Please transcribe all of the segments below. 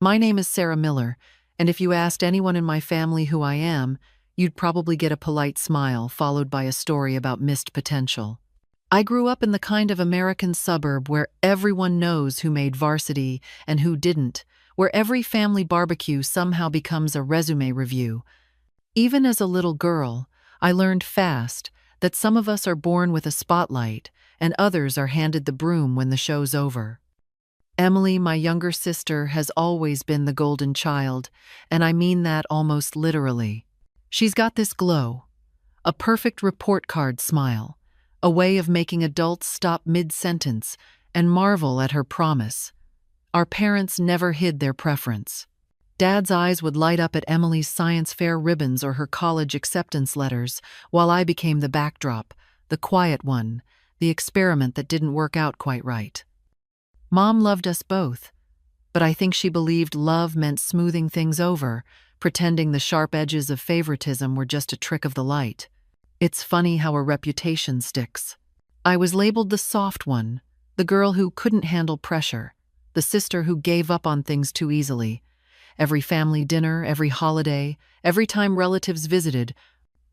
My name is Sarah Miller, and if you asked anyone in my family who I am, you'd probably get a polite smile followed by a story about missed potential. I grew up in the kind of American suburb where everyone knows who made varsity and who didn't, where every family barbecue somehow becomes a resume review. Even as a little girl, I learned fast that some of us are born with a spotlight and others are handed the broom when the show's over. Emily, my younger sister, has always been the golden child, and I mean that almost literally. She's got this glow, a perfect report card smile, a way of making adults stop mid-sentence and marvel at her promise. Our parents never hid their preference. Dad's eyes would light up at Emily's science fair ribbons or her college acceptance letters, while I became the backdrop, the quiet one, the experiment that didn't work out quite right. Mom loved us both, but I think she believed love meant smoothing things over, pretending the sharp edges of favoritism were just a trick of the light. It's funny how a reputation sticks. I was labeled the soft one, the girl who couldn't handle pressure, the sister who gave up on things too easily. Every family dinner, every holiday, every time relatives visited,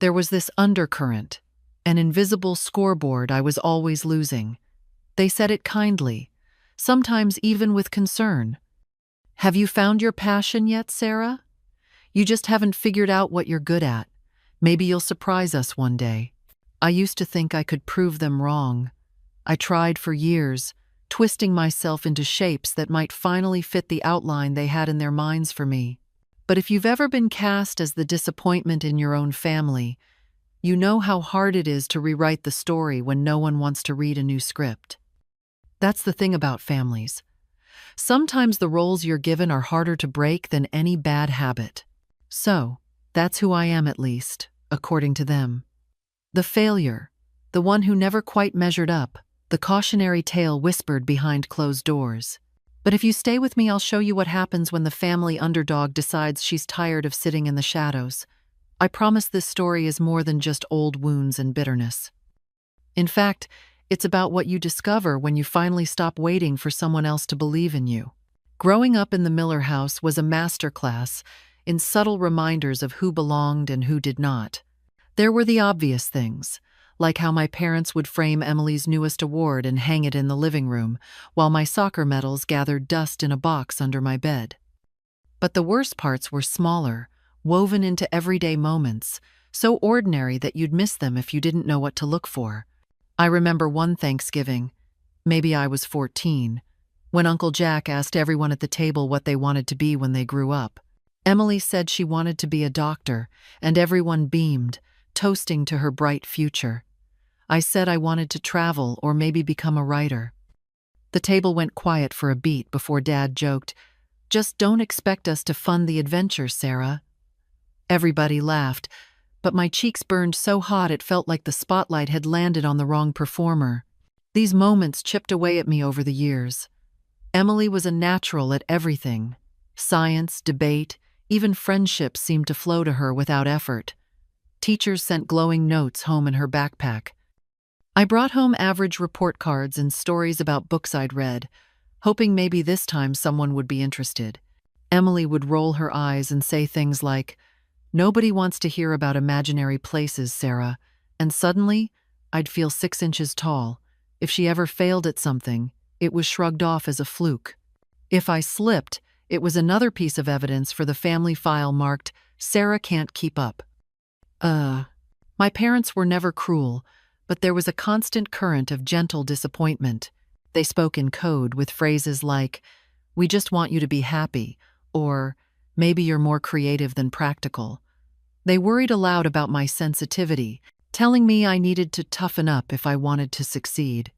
there was this undercurrent, an invisible scoreboard I was always losing. They said it kindly, sometimes even with concern. Have you found your passion yet, Sarah? You just haven't figured out what you're good at. Maybe you'll surprise us one day. I used to think I could prove them wrong. I tried for years, twisting myself into shapes that might finally fit the outline they had in their minds for me. But if you've ever been cast as the disappointment in your own family, you know how hard it is to rewrite the story when no one wants to read a new script. That's the thing about families. Sometimes the roles you're given are harder to break than any bad habit. So, that's who I am at least, according to them. The failure, the one who never quite measured up, the cautionary tale whispered behind closed doors. But if you stay with me, I'll show you what happens when the family underdog decides she's tired of sitting in the shadows. I promise this story is more than just old wounds and bitterness. In fact, it's about what you discover when you finally stop waiting for someone else to believe in you. Growing up in the Miller house was a masterclass in subtle reminders of who belonged and who did not. There were the obvious things, like how my parents would frame Emily's newest award and hang it in the living room, while my soccer medals gathered dust in a box under my bed. But the worst parts were smaller, woven into everyday moments, so ordinary that you'd miss them if you didn't know what to look for. I remember one Thanksgiving, maybe I was 14, when Uncle Jack asked everyone at the table what they wanted to be when they grew up. Emily said she wanted to be a doctor, and everyone beamed, toasting to her bright future. I said I wanted to travel or maybe become a writer. The table went quiet for a beat before Dad joked, "Just don't expect us to fund the adventure, Sarah." Everybody laughed, but my cheeks burned so hot it felt like the spotlight had landed on the wrong performer. These moments chipped away at me over the years. Emily was a natural at everything. Science, debate, even friendships seemed to flow to her without effort. Teachers sent glowing notes home in her backpack. I brought home average report cards and stories about books I'd read, hoping maybe this time someone would be interested. Emily would roll her eyes and say things like, "Nobody wants to hear about imaginary places, Sarah," and suddenly, I'd feel 6 inches tall. If she ever failed at something, it was shrugged off as a fluke. If I slipped, it was another piece of evidence for the family file marked, "Sarah can't keep up." My parents were never cruel, but there was a constant current of gentle disappointment. They spoke in code with phrases like, "We just want you to be happy," or "Maybe you're more creative than practical." They worried aloud about my sensitivity, telling me I needed to toughen up if I wanted to succeed.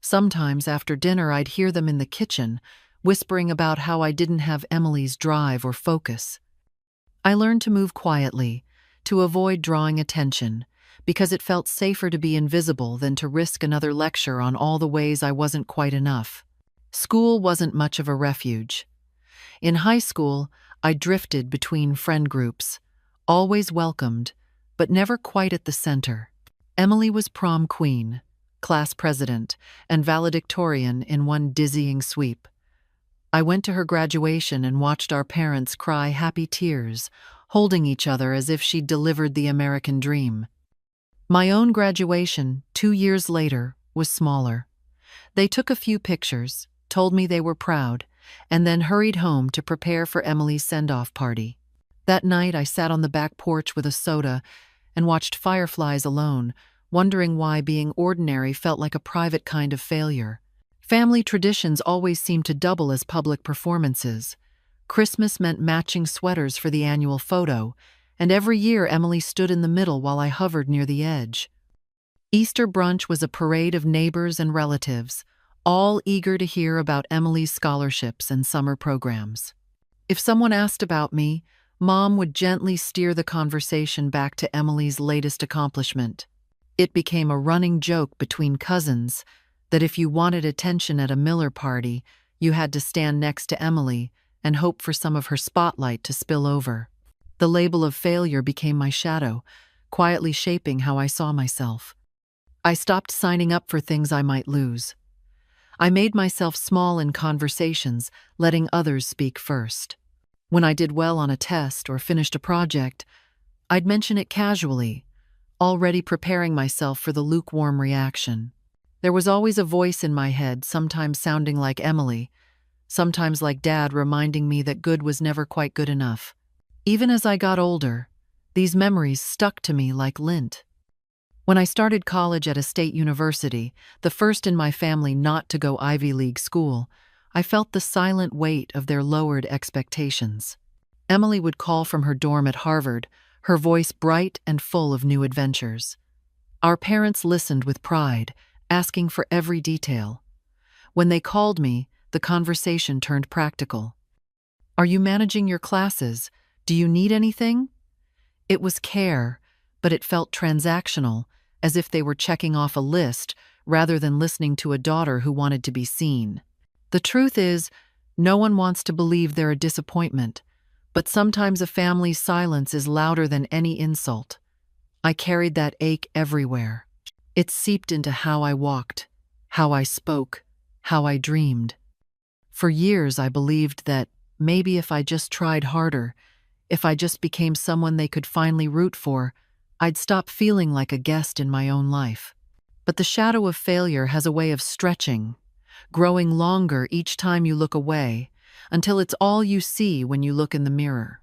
Sometimes after dinner I'd hear them in the kitchen, whispering about how I didn't have Emily's drive or focus. I learned to move quietly, to avoid drawing attention, because it felt safer to be invisible than to risk another lecture on all the ways I wasn't quite enough. School wasn't much of a refuge. In high school, I drifted between friend groups, always welcomed, but never quite at the center. Emily was prom queen, class president, and valedictorian in one dizzying sweep. I went to her graduation and watched our parents cry happy tears, holding each other as if she'd delivered the American dream. My own graduation, 2 years later, was smaller. They took a few pictures, told me they were proud, and then hurried home to prepare for Emily's send-off party. That night, I sat on the back porch with a soda and watched fireflies alone, wondering why being ordinary felt like a private kind of failure. Family traditions always seemed to double as public performances. Christmas meant matching sweaters for the annual photo, and every year Emily stood in the middle while I hovered near the edge. Easter brunch was a parade of neighbors and relatives, all eager to hear about Emily's scholarships and summer programs. If someone asked about me, Mom would gently steer the conversation back to Emily's latest accomplishment. It became a running joke between cousins that if you wanted attention at a Miller party, you had to stand next to Emily and hope for some of her spotlight to spill over. The label of failure became my shadow, quietly shaping how I saw myself. I stopped signing up for things I might lose. I made myself small in conversations, letting others speak first. When I did well on a test or finished a project, I'd mention it casually, already preparing myself for the lukewarm reaction. There was always a voice in my head, sometimes sounding like Emily, sometimes like Dad, reminding me that good was never quite good enough. Even as I got older, these memories stuck to me like lint. When I started college at a state university, the first in my family not to go Ivy League school, I felt the silent weight of their lowered expectations. Emily would call from her dorm at Harvard, her voice bright and full of new adventures. Our parents listened with pride, asking for every detail. When they called me, the conversation turned practical. "Are you managing your classes? Do you need anything?" It was care, but it felt transactional, as if they were checking off a list rather than listening to a daughter who wanted to be seen. The truth is, no one wants to believe they're a disappointment, but sometimes a family's silence is louder than any insult. I carried that ache everywhere. It seeped into how I walked, how I spoke, how I dreamed. For years, I believed that maybe if I just tried harder, if I just became someone they could finally root for, I'd stop feeling like a guest in my own life. But the shadow of failure has a way of stretching, growing longer each time you look away, until it's all you see when you look in the mirror.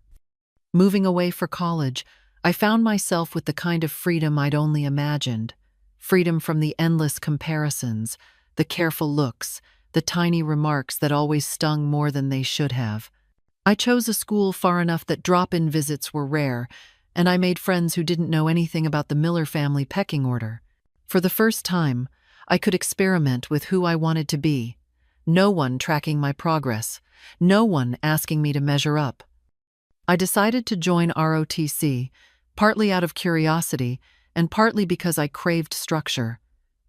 Moving away for college, I found myself with the kind of freedom I'd only imagined. Freedom from the endless comparisons, the careful looks, the tiny remarks that always stung more than they should have. I chose a school far enough that drop-in visits were rare, and I made friends who didn't know anything about the Miller family pecking order. For the first time, I could experiment with who I wanted to be. No one tracking my progress, no one asking me to measure up. I decided to join ROTC, partly out of curiosity and partly because I craved structure.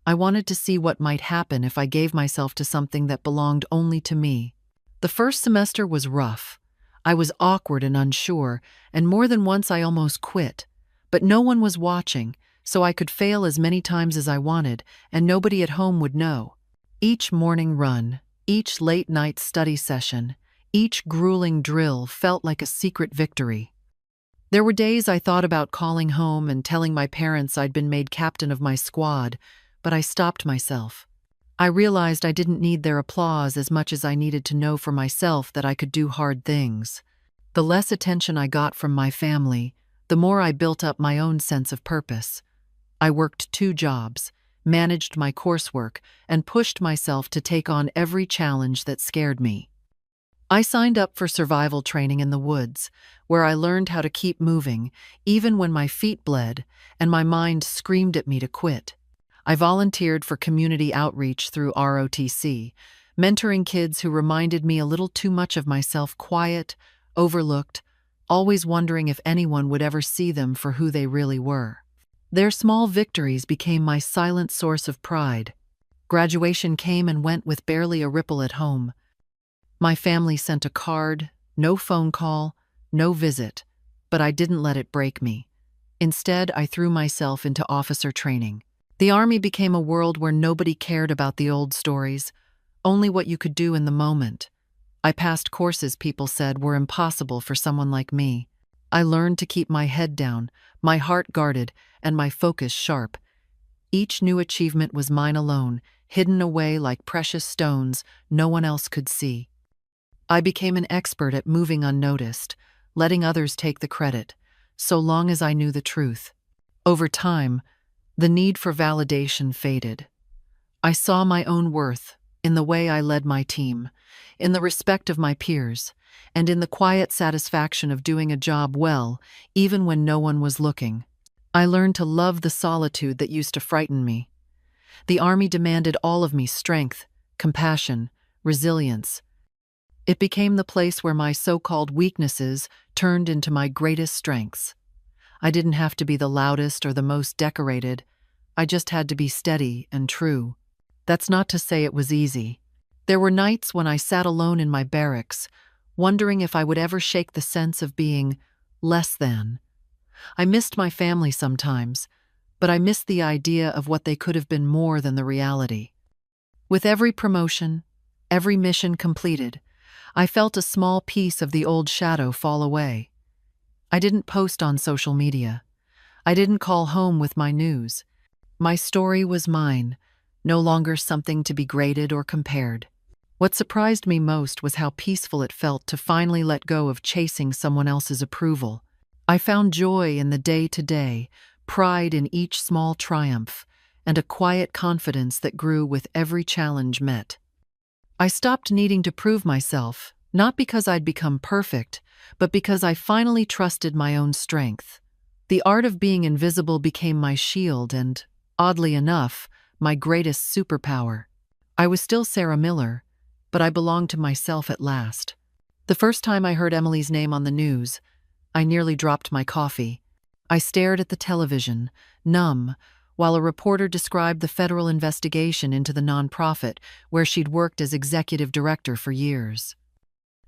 I wanted to see what might happen if I gave myself to something that belonged only to me. The first semester was rough. I was awkward and unsure, and more than once I almost quit. But no one was watching, so I could fail as many times as I wanted, and nobody at home would know. Each morning run, each late-night study session, each grueling drill felt like a secret victory. There were days I thought about calling home and telling my parents I'd been made captain of my squad, but I stopped myself. I realized I didn't need their applause as much as I needed to know for myself that I could do hard things. The less attention I got from my family, the more I built up my own sense of purpose. I worked 2 jobs, managed my coursework, and pushed myself to take on every challenge that scared me. I signed up for survival training in the woods, where I learned how to keep moving, even when my feet bled and my mind screamed at me to quit. I volunteered for community outreach through ROTC, mentoring kids who reminded me a little too much of myself, quiet, overlooked, always wondering if anyone would ever see them for who they really were. Their small victories became my silent source of pride. Graduation came and went with barely a ripple at home. My family sent a card, no phone call, no visit, but I didn't let it break me. Instead, I threw myself into officer training. The Army became a world where nobody cared about the old stories, only what you could do in the moment. I passed courses people said were impossible for someone like me. I learned to keep my head down, my heart guarded, and my focus sharp. Each new achievement was mine alone, hidden away like precious stones no one else could see. I became an expert at moving unnoticed, letting others take the credit, so long as I knew the truth. Over time, the need for validation faded. I saw my own worth in the way I led my team, in the respect of my peers, and in the quiet satisfaction of doing a job well, even when no one was looking. I learned to love the solitude that used to frighten me. The army demanded all of me: strength, compassion, resilience. It became the place where my so-called weaknesses turned into my greatest strengths. I didn't have to be the loudest or the most decorated. I just had to be steady and true. That's not to say it was easy. There were nights when I sat alone in my barracks, wondering if I would ever shake the sense of being less than. I missed my family sometimes, but I missed the idea of what they could have been more than the reality. With every promotion, every mission completed, I felt a small piece of the old shadow fall away. I didn't post on social media. I didn't call home with my news. My story was mine, no longer something to be graded or compared. What surprised me most was how peaceful it felt to finally let go of chasing someone else's approval. I found joy in the day-to-day, pride in each small triumph, and a quiet confidence that grew with every challenge met. I stopped needing to prove myself, not because I'd become perfect, but because I finally trusted my own strength. The art of being invisible became my shield and, oddly enough, my greatest superpower. I was still Sarah Miller, but I belonged to myself at last. The first time I heard Emily's name on the news, I nearly dropped my coffee. I stared at the television, numb, while a reporter described the federal investigation into the nonprofit where she'd worked as executive director for years.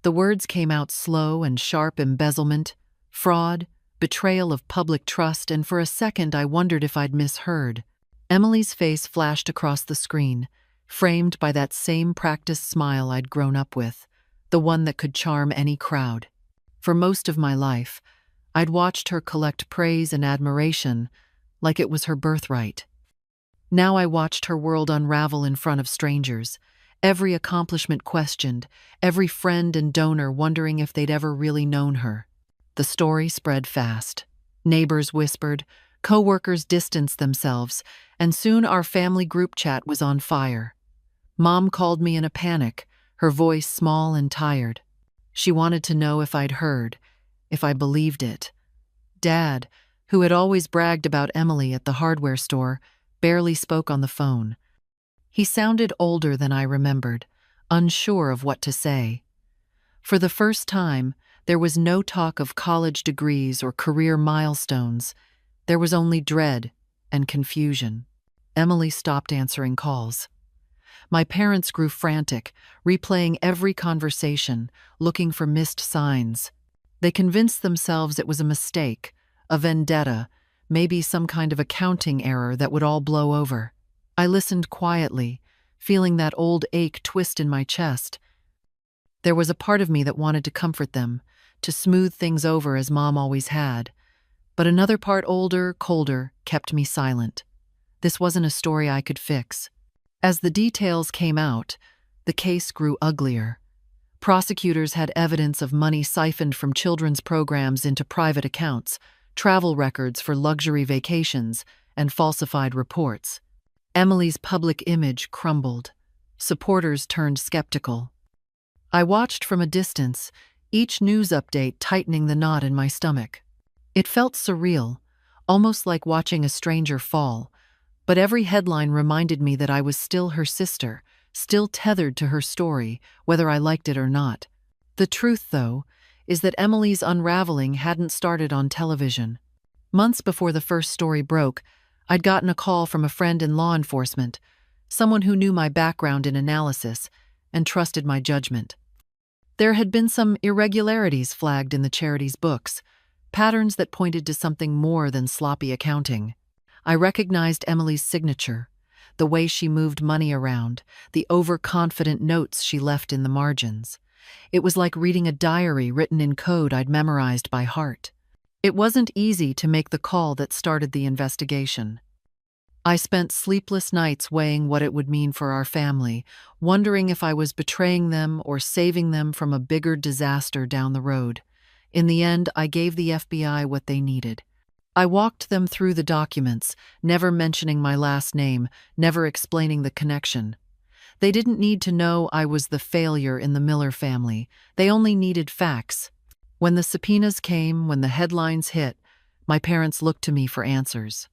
The words came out slow and sharp: embezzlement, fraud, betrayal of public trust, and for a second I wondered if I'd misheard. Emily's face flashed across the screen, framed by that same practiced smile I'd grown up with, the one that could charm any crowd. For most of my life, I'd watched her collect praise and admiration like it was her birthright. Now I watched her world unravel in front of strangers, every accomplishment questioned, every friend and donor wondering if they'd ever really known her. The story spread fast. Neighbors whispered, coworkers distanced themselves, and soon our family group chat was on fire. Mom called me in a panic, her voice small and tired. She wanted to know if I'd heard, if I believed it. Dad, who had always bragged about Emily at the hardware store, barely spoke on the phone. He sounded older than I remembered, unsure of what to say. For the first time, there was no talk of college degrees or career milestones. There was only dread and confusion. Emily stopped answering calls. My parents grew frantic, replaying every conversation, looking for missed signs. They convinced themselves it was a mistake, a vendetta, maybe some kind of accounting error that would all blow over. I listened quietly, feeling that old ache twist in my chest. There was a part of me that wanted to comfort them, to smooth things over as Mom always had. But another part, older, colder, kept me silent. This wasn't a story I could fix. As the details came out, the case grew uglier. Prosecutors had evidence of money siphoned from children's programs into private accounts, travel records for luxury vacations, and falsified reports. Emily's public image crumbled. Supporters turned skeptical. I watched from a distance, each news update tightening the knot in my stomach. It felt surreal, almost like watching a stranger fall, but every headline reminded me that I was still her sister, still tethered to her story, whether I liked it or not. The truth, though, is that Emily's unraveling hadn't started on television. Months before the first story broke, I'd gotten a call from a friend in law enforcement, someone who knew my background in analysis and trusted my judgment. There had been some irregularities flagged in the charity's books, patterns that pointed to something more than sloppy accounting. I recognized Emily's signature, the way she moved money around, the overconfident notes she left in the margins. It was like reading a diary written in code I'd memorized by heart. It wasn't easy to make the call that started the investigation. I spent sleepless nights weighing what it would mean for our family, wondering if I was betraying them or saving them from a bigger disaster down the road. In the end, I gave the FBI what they needed. I walked them through the documents, never mentioning my last name, never explaining the connection. They didn't need to know I was the failure in the Miller family. They only needed facts. When the subpoenas came, when the headlines hit, my parents looked to me for answers.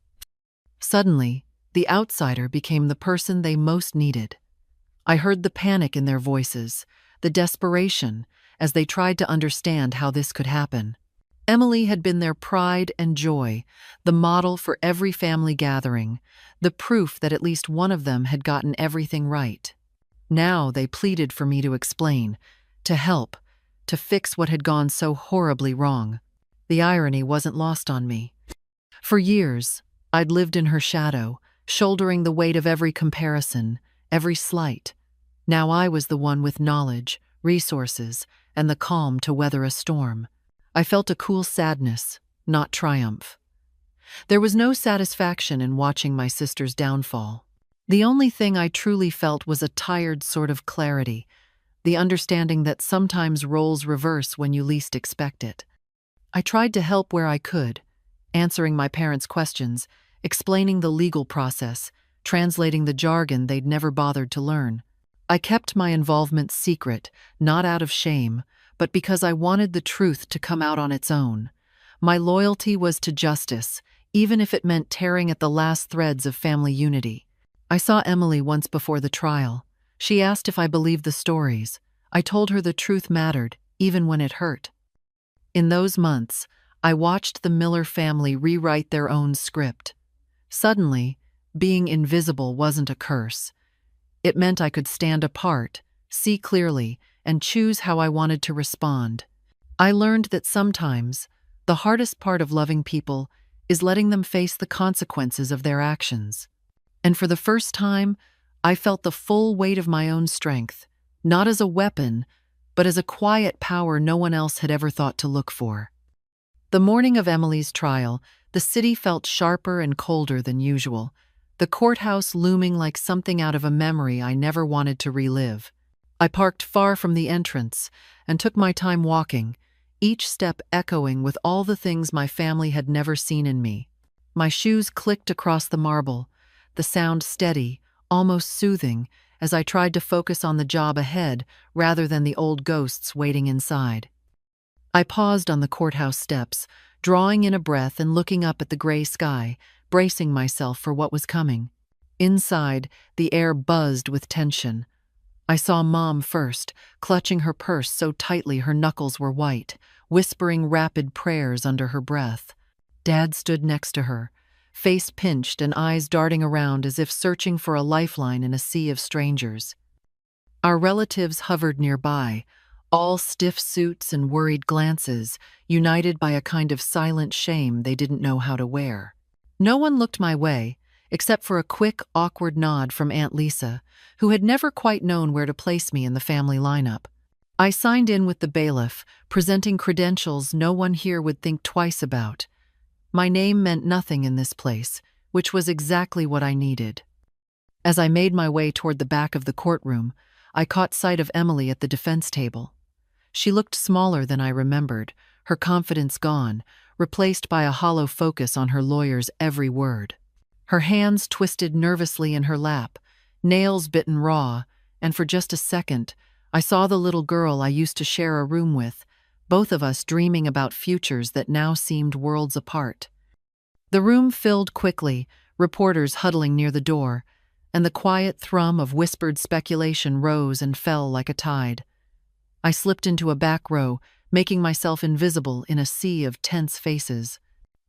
Suddenly, the outsider became the person they most needed. I heard the panic in their voices, the desperation, as they tried to understand how this could happen. Emily had been their pride and joy, the model for every family gathering, the proof that at least one of them had gotten everything right. Now they pleaded for me to explain, to help, to fix what had gone so horribly wrong. The irony wasn't lost on me. For years, I'd lived in her shadow, shouldering the weight of every comparison, every slight. Now I was the one with knowledge, resources, and the calm to weather a storm. I felt a cool sadness, not triumph. There was no satisfaction in watching my sister's downfall. The only thing I truly felt was a tired sort of clarity, the understanding that sometimes roles reverse when you least expect it. I tried to help where I could, answering my parents' questions, explaining the legal process, translating the jargon they'd never bothered to learn. I kept my involvement secret, not out of shame, but because I wanted the truth to come out on its own. My loyalty was to justice, even if it meant tearing at the last threads of family unity. I saw Emily once before the trial. She asked if I believed the stories. I told her the truth mattered, even when it hurt. In those months, I watched the Miller family rewrite their own script. Suddenly, being invisible wasn't a curse. It meant I could stand apart, see clearly, and choose how I wanted to respond. I learned that sometimes, the hardest part of loving people is letting them face the consequences of their actions. And for the first time, I felt the full weight of my own strength, not as a weapon, but as a quiet power no one else had ever thought to look for. The morning of Emily's trial, the city felt sharper and colder than usual, the courthouse looming like something out of a memory I never wanted to relive. I parked far from the entrance and took my time walking, each step echoing with all the things my family had never seen in me. My shoes clicked across the marble, the sound steady, almost soothing, as I tried to focus on the job ahead rather than the old ghosts waiting inside. I paused on the courthouse steps, drawing in a breath and looking up at the gray sky, bracing myself for what was coming. Inside, the air buzzed with tension. I saw Mom first, clutching her purse so tightly her knuckles were white, whispering rapid prayers under her breath. Dad stood next to her, face pinched and eyes darting around as if searching for a lifeline in a sea of strangers. Our relatives hovered nearby, all stiff suits and worried glances, united by a kind of silent shame they didn't know how to wear. No one looked my way, except for a quick, awkward nod from Aunt Lisa, who had never quite known where to place me in the family lineup. I signed in with the bailiff, presenting credentials no one here would think twice about. My name meant nothing in this place, which was exactly what I needed. As I made my way toward the back of the courtroom, I caught sight of Emily at the defense table. She looked smaller than I remembered, her confidence gone, replaced by a hollow focus on her lawyer's every word. Her hands twisted nervously in her lap, nails bitten raw, and for just a second, I saw the little girl I used to share a room with, both of us dreaming about futures that now seemed worlds apart. The room filled quickly, reporters huddling near the door, and the quiet thrum of whispered speculation rose and fell like a tide. I slipped into a back row, making myself invisible in a sea of tense faces.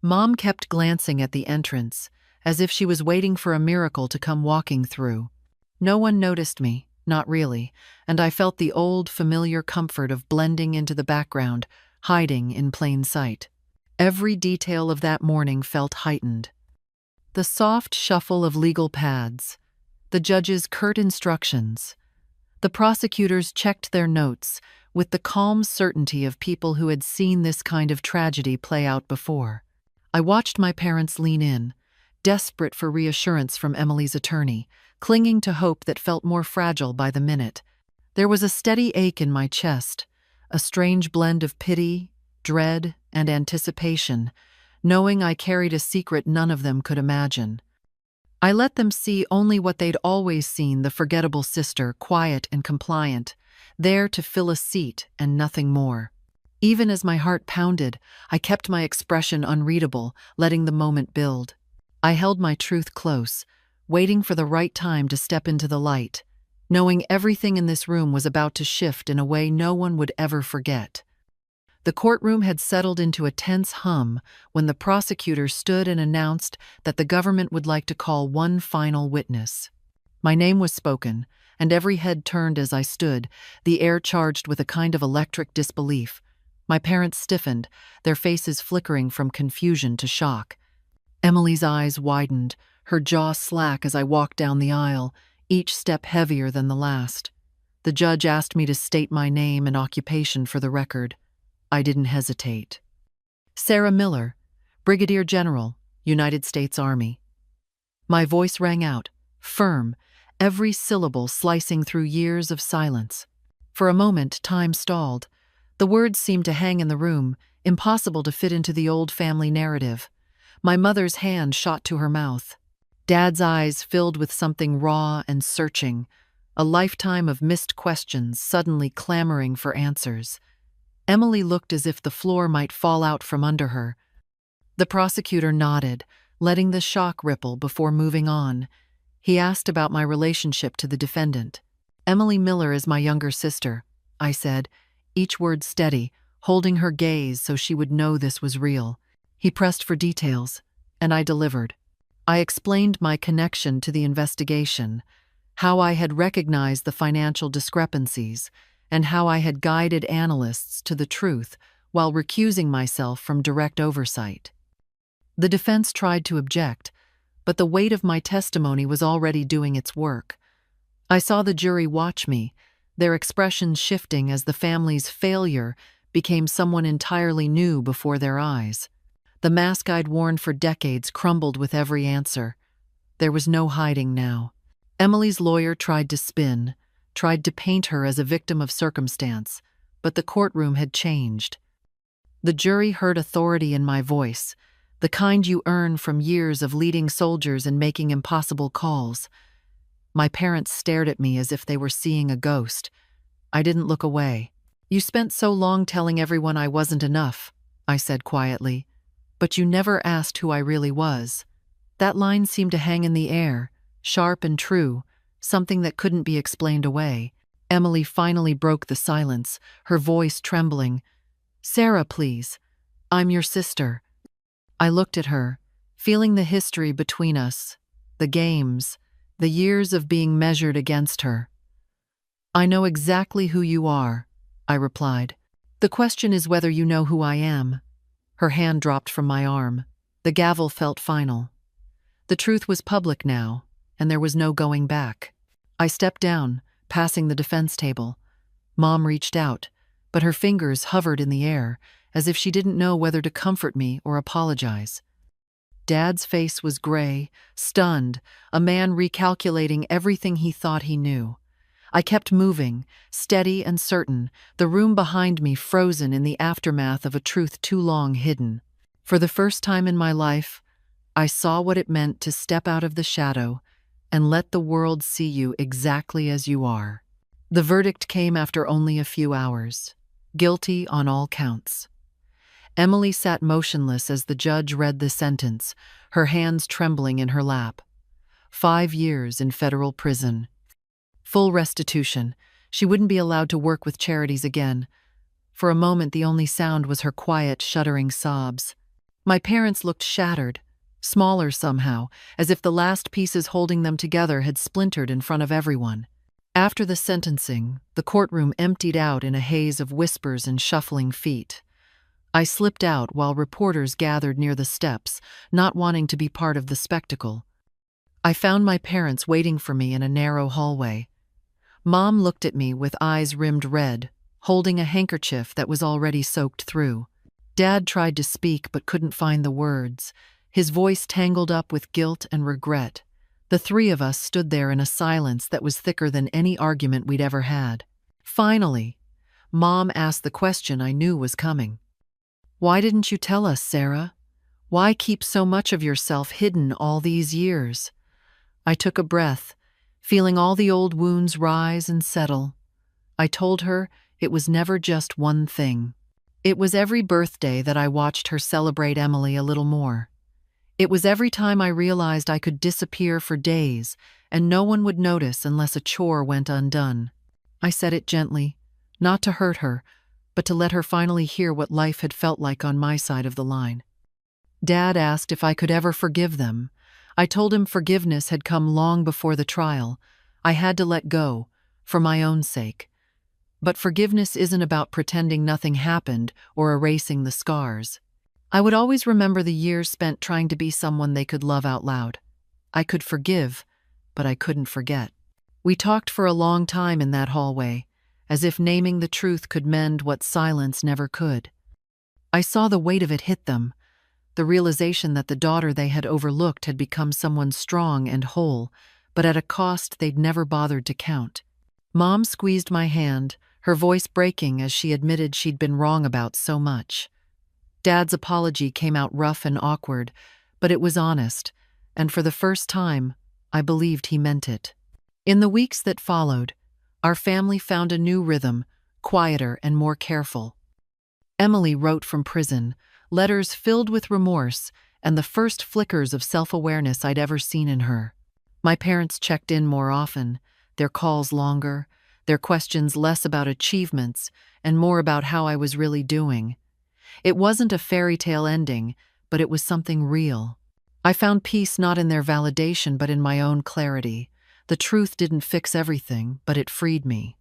Mom kept glancing at the entrance, as if she was waiting for a miracle to come walking through. No one noticed me, not really, and I felt the old, familiar comfort of blending into the background, hiding in plain sight. Every detail of that morning felt heightened. The soft shuffle of legal pads, the judge's curt instructions. The prosecutors checked their notes, with the calm certainty of people who had seen this kind of tragedy play out before. I watched my parents lean in, desperate for reassurance from Emily's attorney, clinging to hope that felt more fragile by the minute. There was a steady ache in my chest, a strange blend of pity, dread, and anticipation, knowing I carried a secret none of them could imagine. I let them see only what they'd always seen: the forgettable sister, quiet and compliant, there to fill a seat and nothing more. Even as my heart pounded, I kept my expression unreadable, letting the moment build. I held my truth close, waiting for the right time to step into the light, knowing everything in this room was about to shift in a way no one would ever forget. The courtroom had settled into a tense hum when the prosecutor stood and announced that the government would like to call one final witness. My name was spoken, and every head turned as I stood, the air charged with a kind of electric disbelief. My parents stiffened, their faces flickering from confusion to shock. Emily's eyes widened, her jaw slack as I walked down the aisle, each step heavier than the last. The judge asked me to state my name and occupation for the record. I didn't hesitate. Sarah Miller, Brigadier General, United States Army. My voice rang out, firm, every syllable slicing through years of silence. For a moment, time stalled. The words seemed to hang in the room, impossible to fit into the old family narrative. My mother's hand shot to her mouth. Dad's eyes filled with something raw and searching, a lifetime of missed questions suddenly clamoring for answers. Emily looked as if the floor might fall out from under her. The prosecutor nodded, letting the shock ripple before moving on. He asked about my relationship to the defendant. "Emily Miller is my younger sister," I said, each word steady, holding her gaze so she would know this was real. He pressed for details, and I delivered. I explained my connection to the investigation, how I had recognized the financial discrepancies, and how I had guided analysts to the truth while recusing myself from direct oversight. The defense tried to object, but the weight of my testimony was already doing its work. I saw the jury watch me, their expressions shifting as the family's failure became someone entirely new before their eyes. The mask I'd worn for decades crumbled with every answer. There was no hiding now. Emily's lawyer tried to spin, tried to paint her as a victim of circumstance, but the courtroom had changed. The jury heard authority in my voice, the kind you earn from years of leading soldiers and making impossible calls. My parents stared at me as if they were seeing a ghost. I didn't look away. "You spent so long telling everyone I wasn't enough," I said quietly, "but you never asked who I really was." That line seemed to hang in the air, sharp and true, something that couldn't be explained away. Emily finally broke the silence, her voice trembling. "Sarah, please. I'm your sister." I looked at her, feeling the history between us, the games, the years of being measured against her. "I know exactly who you are," I replied. "The question is whether you know who I am." Her hand dropped from my arm. The gavel felt final. The truth was public now, and there was no going back. I stepped down, passing the defense table. Mom reached out, but her fingers hovered in the air, as if she didn't know whether to comfort me or apologize. Dad's face was gray, stunned, a man recalculating everything he thought he knew. I kept moving, steady and certain, the room behind me frozen in the aftermath of a truth too long hidden. For the first time in my life, I saw what it meant to step out of the shadow and let the world see you exactly as you are. The verdict came after only a few hours. Guilty on all counts. Emily sat motionless as the judge read the sentence, her hands trembling in her lap. 5 years in federal prison. Full restitution. She wouldn't be allowed to work with charities again. For a moment, the only sound was her quiet, shuddering sobs. My parents looked shattered, smaller somehow, as if the last pieces holding them together had splintered in front of everyone. After the sentencing, the courtroom emptied out in a haze of whispers and shuffling feet. I slipped out while reporters gathered near the steps, not wanting to be part of the spectacle. I found my parents waiting for me in a narrow hallway. Mom looked at me with eyes rimmed red, holding a handkerchief that was already soaked through. Dad tried to speak but couldn't find the words, his voice tangled up with guilt and regret. The three of us stood there in a silence that was thicker than any argument we'd ever had. Finally, Mom asked the question I knew was coming. "Why didn't you tell us, Sarah? Why keep so much of yourself hidden all these years?" I took a breath, feeling all the old wounds rise and settle. I told her it was never just one thing. It was every birthday that I watched her celebrate Emily a little more. It was every time I realized I could disappear for days and no one would notice unless a chore went undone. I said it gently, not to hurt her, but to let her finally hear what life had felt like on my side of the line. Dad asked if I could ever forgive them. I told him forgiveness had come long before the trial. I had to let go, for my own sake. But forgiveness isn't about pretending nothing happened or erasing the scars. I would always remember the years spent trying to be someone they could love out loud. I could forgive, but I couldn't forget. We talked for a long time in that hallway, as if naming the truth could mend what silence never could. I saw the weight of it hit them, the realization that the daughter they had overlooked had become someone strong and whole, but at a cost they'd never bothered to count. Mom squeezed my hand, her voice breaking as she admitted she'd been wrong about so much. Dad's apology came out rough and awkward, but it was honest, and for the first time, I believed he meant it. In the weeks that followed, our family found a new rhythm, quieter and more careful. Emily wrote from prison, letters filled with remorse and the first flickers of self-awareness I'd ever seen in her. My parents checked in more often, their calls longer, their questions less about achievements and more about how I was really doing. It wasn't a fairy tale ending, but it was something real. I found peace not in their validation but in my own clarity. The truth didn't fix everything, but it freed me.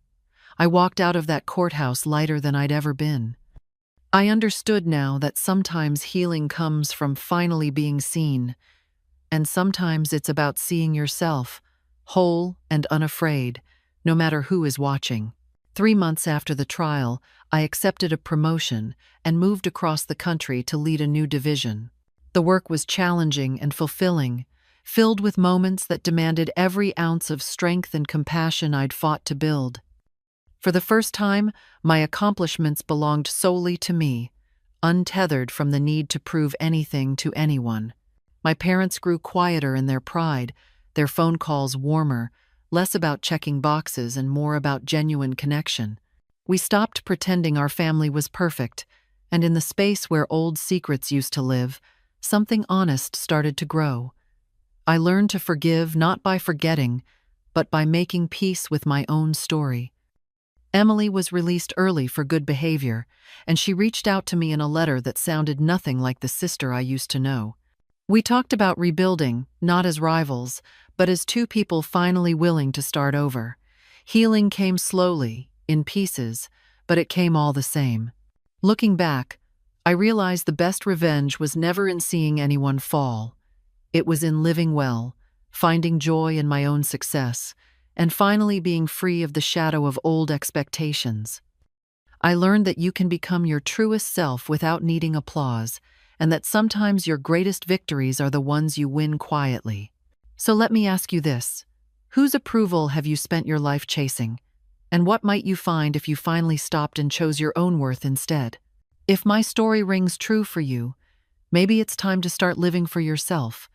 I walked out of that courthouse lighter than I'd ever been. I understood now that sometimes healing comes from finally being seen, and sometimes it's about seeing yourself, whole and unafraid, no matter who is watching. 3 months after the trial, I accepted a promotion and moved across the country to lead a new division. The work was challenging and fulfilling, filled with moments that demanded every ounce of strength and compassion I'd fought to build. For the first time, my accomplishments belonged solely to me, untethered from the need to prove anything to anyone. My parents grew quieter in their pride, their phone calls warmer, less about checking boxes and more about genuine connection. We stopped pretending our family was perfect, and in the space where old secrets used to live, something honest started to grow. I learned to forgive not by forgetting, but by making peace with my own story. Emily was released early for good behavior, and she reached out to me in a letter that sounded nothing like the sister I used to know. We talked about rebuilding, not as rivals, but as two people finally willing to start over. Healing came slowly, in pieces, but it came all the same. Looking back, I realized the best revenge was never in seeing anyone fall. It was in living well, finding joy in my own success, and finally being free of the shadow of old expectations. I learned that you can become your truest self without needing applause, and that sometimes your greatest victories are the ones you win quietly. So let me ask you this: whose approval have you spent your life chasing? And what might you find if you finally stopped and chose your own worth instead? If my story rings true for you, maybe it's time to start living for yourself,